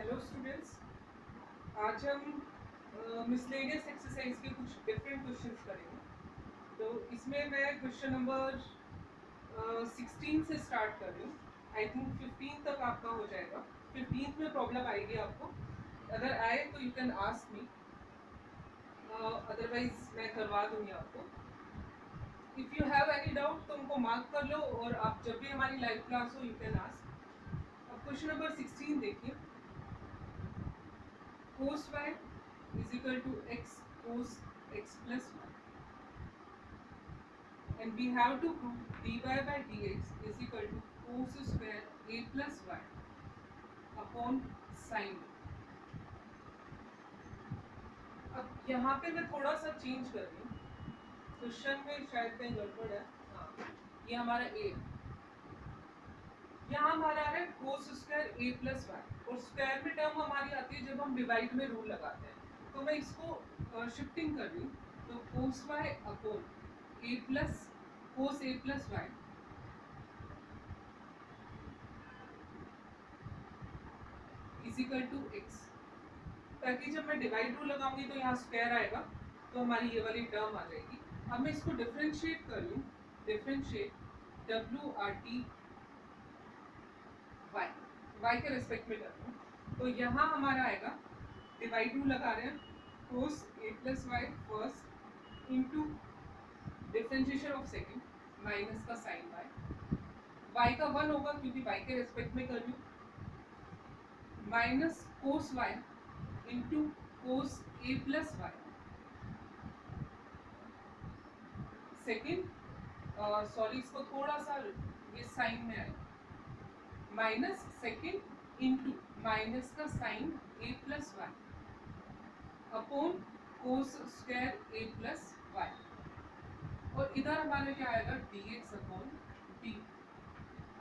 Hello students, आज हम miscellaneous exercise के कुछ डिफरेंट क्वेश्चंस करेंगे। तो इसमें मैं क्वेश्चन नंबर 16 से स्टार्ट कर रही हूँ। आई थिंक 15 तक आपका हो जाएगा। 15 में प्रॉब्लम आएगी आपको। अगर आए तो you can ask me, otherwise मैं करवा दूंगी आपको। If you have any doubt तो उनको मार्क कर लो, और आप जब भी हमारी लाइव क्लास हो यू कैन आस्क। अब क्वेश्चन नंबर 16 देखिए। cos y is equal to x cos x plus y, and we have to prove dy by dx is equal to cos square a plus y upon sin y। अब यहाँ पे मैं थोड़ा सा change कर रही हूँ, क्वेश्चन में शायद कहीं गड़बड़ है। हाँ, ये हमारा a, यहाँ हमारा है cos square a plus y, और स्क्वायर में टर्म हमारी आती है जब हम डिवाइड में रूल लगाते हैं। तो मैं इसको शिफ्टिंग कर रही हूँ, तो cos y upon a plus cos a plus y is equal to x, ताकि जब मैं डिवाइड रूल लगाऊंगी तो यहाँ स्क्वायर आएगा, तो हमारी ये वाली टर्म आ जाएगी। अब मैं इसको डिफरेंशिएट कर लूँ, डिफरेंशिएट डब्ल्यू आर टी वाई, वाई के रेस्पेक्ट में कर लूँ, तो यहाँ हमारा आएगा, डिवाइड रूल लगा रहे हैं, cos a plus y first into differentiation of second minus का साइन वाई, वाई का 1 होगा क्योंकि वाई के रेस्पेक्ट में कर रही हूँ, minus cos y into cos a plus y second, sorry इसको थोड़ा सा ये साइन में आए, माइनस सेकेंड इंटू माइनस का sine a plus y upon cos square a plus y, और इधर हमारा क्या आएगा डी एक्स अपॉन डी।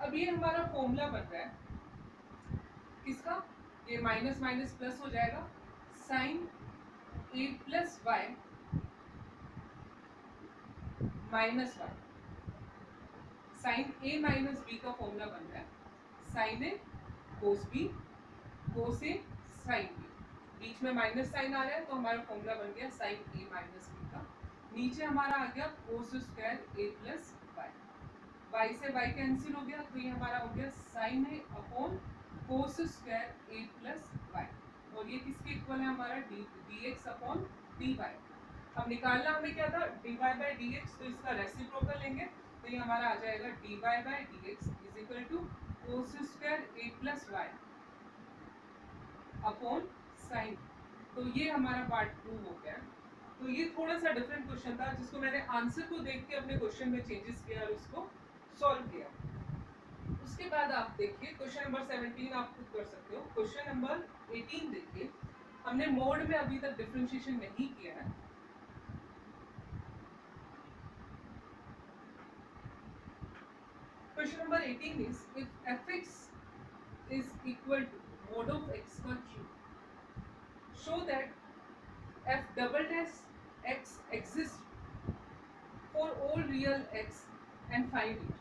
अब ये हमारा फॉर्मूला बन रहा है किसका, ये माइनस माइनस प्लस हो जाएगा, sine a plus y minus y, sine a minus b का फॉर्मूला बन रहा है, sine a cos b cos a sine b, बीच में माइनस साइन आ रहा है तो हमारा फॉर्मूला बन गया साइन ए माइनस बी का, नीचे हमारा आ गया cos square a plus y, y से वाई कैंसिल हो गया, तो ये हमारा हो गया sine a upon cos square a plus y, और ये किसके इक्वल है हमारा d x upon d y. अब निकालना हमें क्या था, d y by d x, तो इसका रेसिप्रोकल लेंगे, तो ये हमारा आ जाएगा d y by d x is equal to cos square a plus y upon sine. तो ये हमारा पार्ट 2 हो गया। तो ये थोड़ा सा डिफरेंट क्वेश्चन था, जिसको मैंने आंसर को देख के अपने क्वेश्चन में चेंजेस किया और उसको सॉल्व किया। उसके बाद आप देखिए क्वेश्चन नंबर 17 आप खुद कर सकते हो। क्वेश्चन नंबर 18 देखिए, हमने मोड में अभी तक डिफरेंशिएशन नहीं किया है। Question number 18 is if fx is equal to mod of x का cube, show that f double dash x exists for all real x and find it।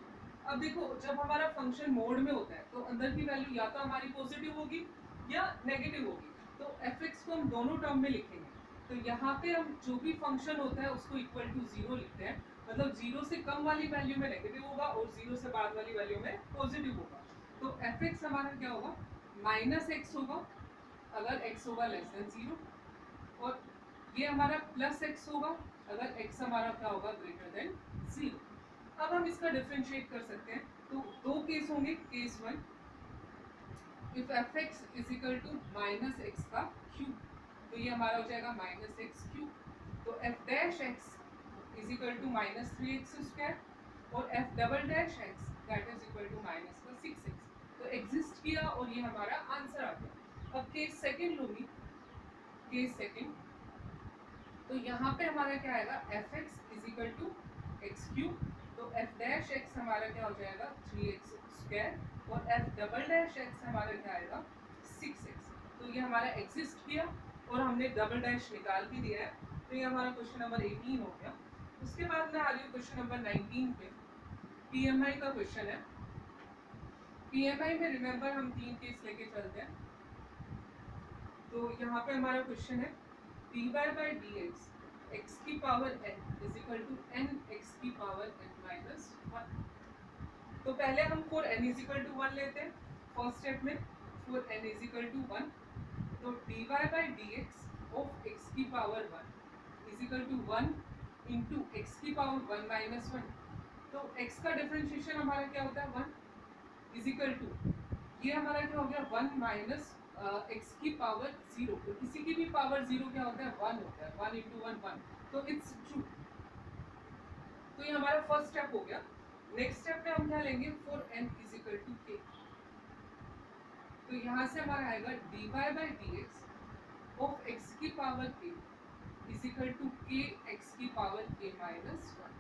अब देखो, जब हमारा फंक्शन मोड में होता है तो अंदर की वैल्यू या तो हमारी पॉजिटिव होगी या नेगेटिव होगी, तो fx को हम दोनों टर्म में लिखेंगे। तो यहाँ पे हम जो भी फंक्शन होता है उसको इक्वल टू 0 लिखते हैं, मतलब 0 से कम वाली वैल्यू में नेगेटिव होगा और 0 से बाद वाली वैल्यू में पॉजिटिव होगा। तो fx हमारा क्या होगा, माइनस एक्स होगा अगर x होगा लेस देन 0, और ये हमारा प्लस एक्स होगा अगर x हमारा क्या होगा ग्रेटर देन 0। अब हम इसका डिफरेंशिएट कर सकते हैं, तो दो केस होंगे। Case 1, if fx is equal to minus x का क्यूब, तो ये हमारा हो जाएगा माइनस एक्स क्यूब, तो f dash x is equal to minus 3x square, और f double dash x that is equal to minus का 6x, तो एग्जिस्ट किया और ये हमारा आंसर आ गया। अब केस सेकंड लूंगी, केस सेकंड, तो यहाँ पे हमारा क्या आएगा, fx is equal to x cube, तो f डैश x हमारा क्या हो जाएगा 3x स्क्वायर, और f डबल डैश x हमारा क्या आएगा 6x, तो ये हमारा एग्जिस्ट किया और हमने डबल डैश निकाल भी दिया है, तो ये हमारा क्वेश्चन नंबर 18 हो गया। उसके बाद मैं आ रही हूँ क्वेश्चन नंबर 19 पे, पीएमआई का क्वेश्चन है। पीएमआई में रिमेंबर हम 3 केस लेके चलते हैं। तो यहाँ पे हमारा क्वेश्चन है dy बाई डी एक्स की power n is equal to n x की पावर n माइनस 1। तो पहले हम for n is equal to 1 लेते हैं फर्स्ट स्टेप में। For n is equal to 1 तो dy by d x of x की power 1 is equal to 1 into x की पावर 1 माइनस 1। तो x का डिफरेंशिएशन हमारा क्या होता है 1 इज इक्वल टू ये हमारा क्या हो गया 1 माइनस एक्स की पावर 0। तो किसी की भी पावर 0 क्या होता है 1 होता है। 1 इंटू 1 1, तो इट्स ट्रू। तो ये हमारा फर्स्ट स्टेप हो गया। नेक्स्ट स्टेप में हम क्या लेंगे for n is equal to k। तो यहाँ से हमारा आएगा dy by d x of x की power k is equal to k x की पावर k माइनस 1।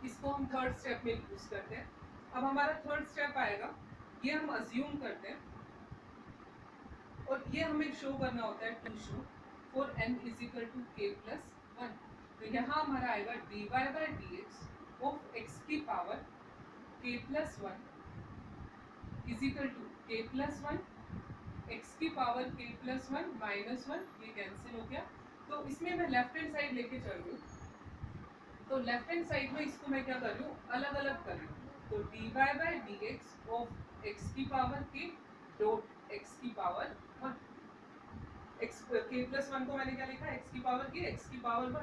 इसको हम थर्ड स्टेप में यूज करते हैं। अब हमारा थर्ड स्टेप आएगा, ये हम अज्यूम करते हैं और ये हमें शो करना होता है to show for n is equal to k plus 1। तो यहाँ हमारा आएगा dy by d x of x की power k plus 1 is equal to k plus 1 x की पावर k प्लस 1 माइनस 1। ये कैंसिल हो गया। तो इसमें मैं लेफ्ट हैंड साइड लेके चल रही हूँ। तो लेफ्ट हैंड साइड में इसको मैं क्या कर रही हूँ अलग अलग कर रही हूँ। तो dy by d x of x की पावर k डॉट x की पावर 1। x k प्लस 1 को मैंने क्या लिखा x की पावर k x की पावर 1।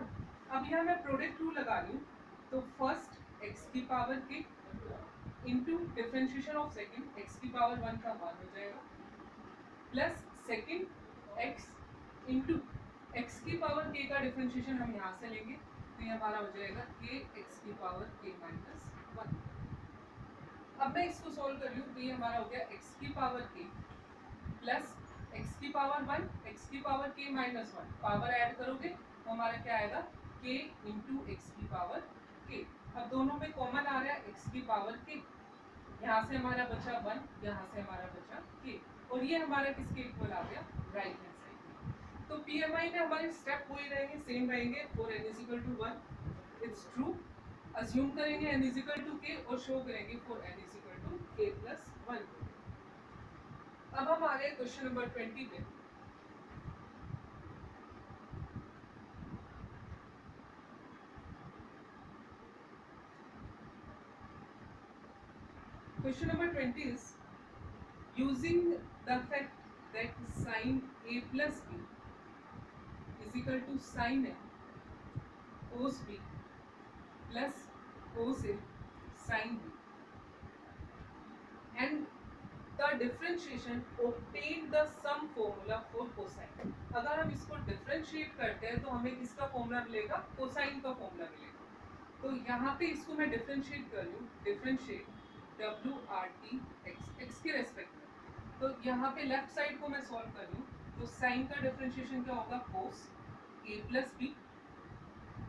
अब यहाँ मैं प्रोडक्ट रूल लगा रही हूँ। तो फर्स्ट x की power k into differentiation of second x की पावर 1 का 1 हो जाएगा plus second x into x की पावर k का डिफरेंशिएशन हम यहाँ से लेंगे। तो ये हमारा हो जाएगा k x की पावर k माइनस 1। अब मैं इसको सोल्व कर लूँ तो ये हमारा हो गया x की पावर k प्लस x की पावर 1 x की power k minus 1। Power add करोगे तो हमारा क्या आएगा k इंटू एक्स की पावर k। अब दोनों में कॉमन आ रहा है x की पावर k। यहाँ से हमारा बचा 1, यहाँ से हमारा बचा k और ये हमारा किसके इक्वल आ गया राइट हैंड साइड। तो PMI में हमारे स्टेप वही रहेंगे, सेम रहेंगे। For n is equal to 1 it's true, assume करेंगे n is equal to k और शो करेंगे for n is equal to k plus 1। अब हम आ गए क्वेश्चन नंबर 20 पे। Question number 20 is using the fact that sin a plus b is equal to sin a cos b plus cos a sin b and the differentiation obtain the sum formula for cosine। अगर हम इसको differentiate करते हैं तो हमें किसका formula मिलेगा cosine का फॉर्मूला मिलेगा। तो यहाँ पे इसको मैं डिफरेंशिएट कर लूँ, डिफरेंशिएट डब्ल्यू आर टी एक्स के रेस्पेक्ट में। तो यहाँ पे लेफ्ट साइड को मैं सॉल्व कर लूँ तो साइन का डिफरेंशिएशन क्या होगा कोस ए प्लस बी।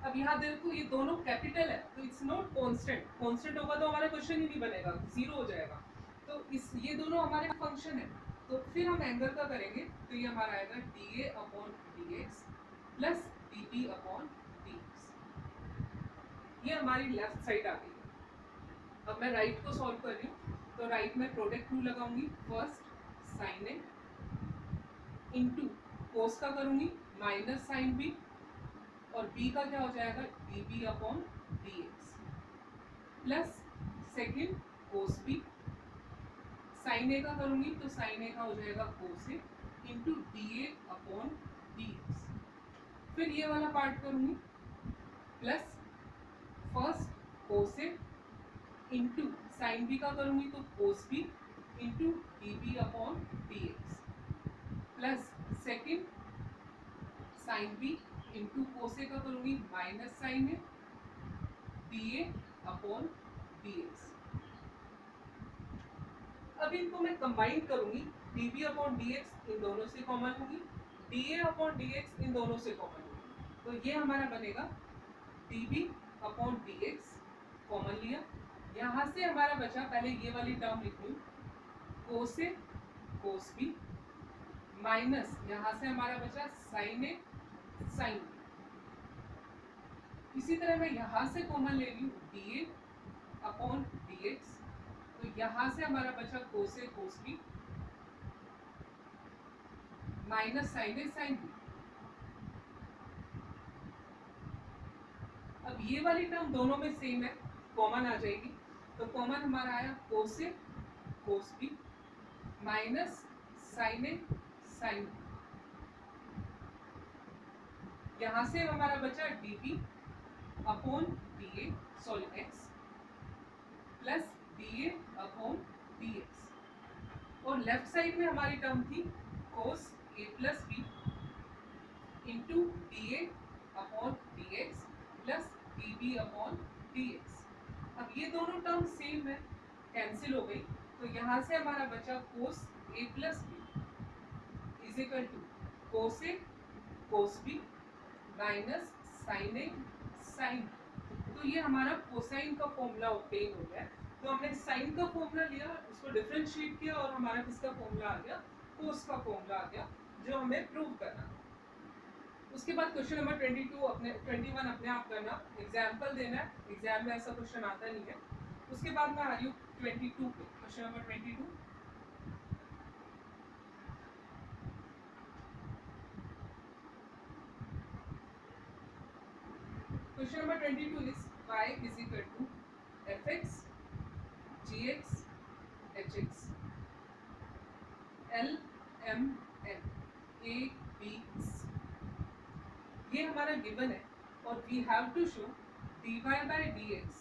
अब यहाँ देखो ये दोनों कैपिटल है तो इट्स नॉट कांस्टेंट। कांस्टेंट होगा तो हमारा क्वेश्चन ही नहीं बनेगा, जीरो हो जाएगा। तो इस ये दोनों हमारे फंक्शन है। तो फिर हम एंगल का करेंगे तो ये हमारा आएगा d a upon d x plus d b upon d x. ये हमारी लेफ्ट साइड आ गई। अब मैं राइट को सॉल्व कर रही हूँ तो राइट में प्रोडक्ट रूल लगाऊंगी। First sine a into cos का करूंगी माइनस साइन बी और b का क्या हो जाएगा d b upon d x plus second cos b. Sine a का करूंगी तो साइन ए का हो जाएगा cos a into d a upon d x. फिर ये वाला पार्ट करूंगी plus first cos a into sine b का करूंगी तो cos b into d b upon d x plus second sine b into cos a का करूंगी minus sine a d a upon d x. अब इनको मैं combine करूंगी d b upon d x इन दोनों से कॉमन होगी, d a upon d x इन दोनों से कॉमन होगी। तो ये हमारा बनेगा d b upon d x common लिया। यहाँ से हमारा बचा पहले ये वाली टर्म लिख लूँ कोस ए कोस बी माइनस यहाँ से हमारा बचा साइन ए साइन बी। इसी तरह मैं यहाँ से कॉमन ले लूँ D a upon d x. तो यहाँ से हमारा बचा cos a cos b minus sine a sine B. अब ये वाली टर्म दोनों में सेम है, कॉमन आ जाएगी, तो कॉमन हमारा आया cos a cos b minus sine a sine b. यहाँ से हमारा बचा d b upon d a sorry x plus d a upon d x, और लेफ्ट साइड में हमारी टर्म थी cos a plus b into d a upon d x plus d b upon d x. अब ये दोनों term same है, cancel हो गई, तो यहाँ से हमारा बचा cos a plus b is equal to cos a cos b minus sine a sine. तो ये हमारा कोसाइन का फॉर्मूला ऑब्टेन हो गया। तो हमने साइन का फॉर्मूला लिया, उसको डिफरेंशिएट किया, और हमारा किसका फॉर्मूला आ गया, कोस का फॉर्मूला आ गया, जो हमें प्रूव करना। उसके बाद क्वेश्चन नंबर 21 अपने आप करना, एग्जाम्पल देना है, एग्जाम में ऐसा क्वेश्चन आता नहीं है। उसके बाद मैं आ रही हूँ 22 पे, question number 22। Question number 22 is y is equal to fx gx hx l m n a b c। ये हमारा गिवन है, और we have to show dy by dx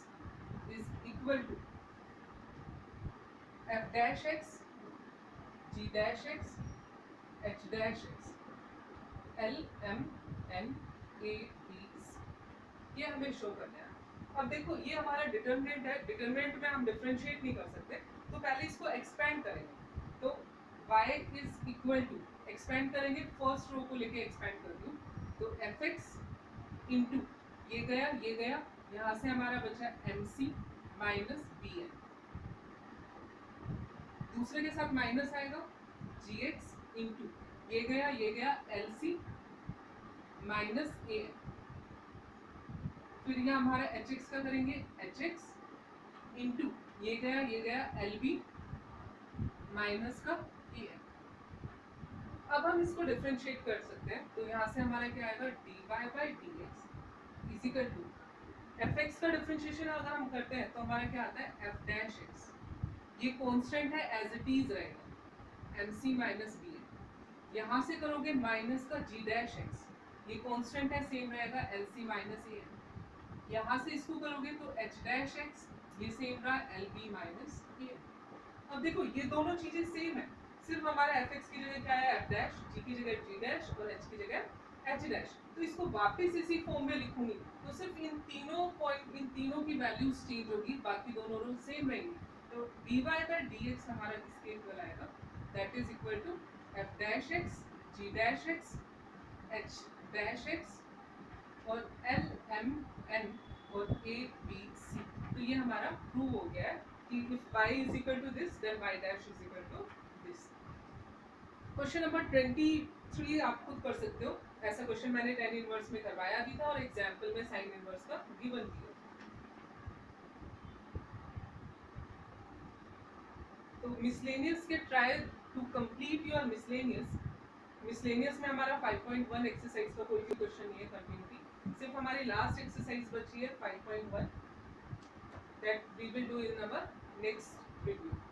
is equal to f dash x g dash x h dash x l m n a b c। ये हमें show करना है। अब देखो ये हमारा डिटरमिनेंट है, डिटरमिनेंट में हम डिफरेंशिएट नहीं कर सकते, तो पहले इसको एक्सपेंड करेंगे। तो y is equal to, expand करेंगे, फर्स्ट रो को लेके एक्सपेंड कर दूँ, तो fx इंटू ये गया, यहाँ से हमारा बचा mc माइनस bn, दूसरे के साथ माइनस आएगा gx इंटू ये गया lc माइनस an, फिर यहाँ हमारा hx का करेंगे hx इंटू ये गया lb माइनस का an। अब हम इसको डिफरेंशिएट कर सकते हैं, तो यहाँ से हमारा क्या आएगा dy by dx is equal to fx का डिफरेंशिएशन अगर हम करते हैं तो हमारा क्या आता है f डैश x, ये कांस्टेंट है एज इट इज रहेगा mc माइनस bn। यहाँ से करोगे माइनस का g डैश x, ये कांस्टेंट है सेम रहेगा lc माइनस an। यहाँ से इसको करोगे तो h डैश x, ये सेम रहा lb माइनस an। अब देखो ये दोनों चीजें सेम है, सिर्फ हमारा fx की जगह क्या है f डैश, g की जगह g डैश और h की जगह h डैश। तो इसको वापस इसी फॉर्म में लिखूंगी, तो सिर्फ इन तीनों की वैल्यूज चेंज होगी, बाकी दोनों रो सेम रहेंगी। तो dy by dx हमारा किसके इक्वल आएगा, that is equal to f dash x g dash x h dash x और l m n और a b c। तो ये हमारा प्रूव हो गया है कि if y is equal to this then y dash is equal to this। Question number 23 आप खुद कर सकते हो, ऐसा क्वेश्चन मैंने tan इनवर्स में करवाया भी था और एग्जाम्पल में sin इनवर्स का गिवन दिया। तो मिसलेनियस के try to complete your miscellaneous में हमारा 5.1 एक्सरसाइज का कोई भी क्वेश्चन नहीं है कंटिन्यूटी, सिर्फ हमारी लास्ट एक्सरसाइज बची है 5.1 that we will do in our next video.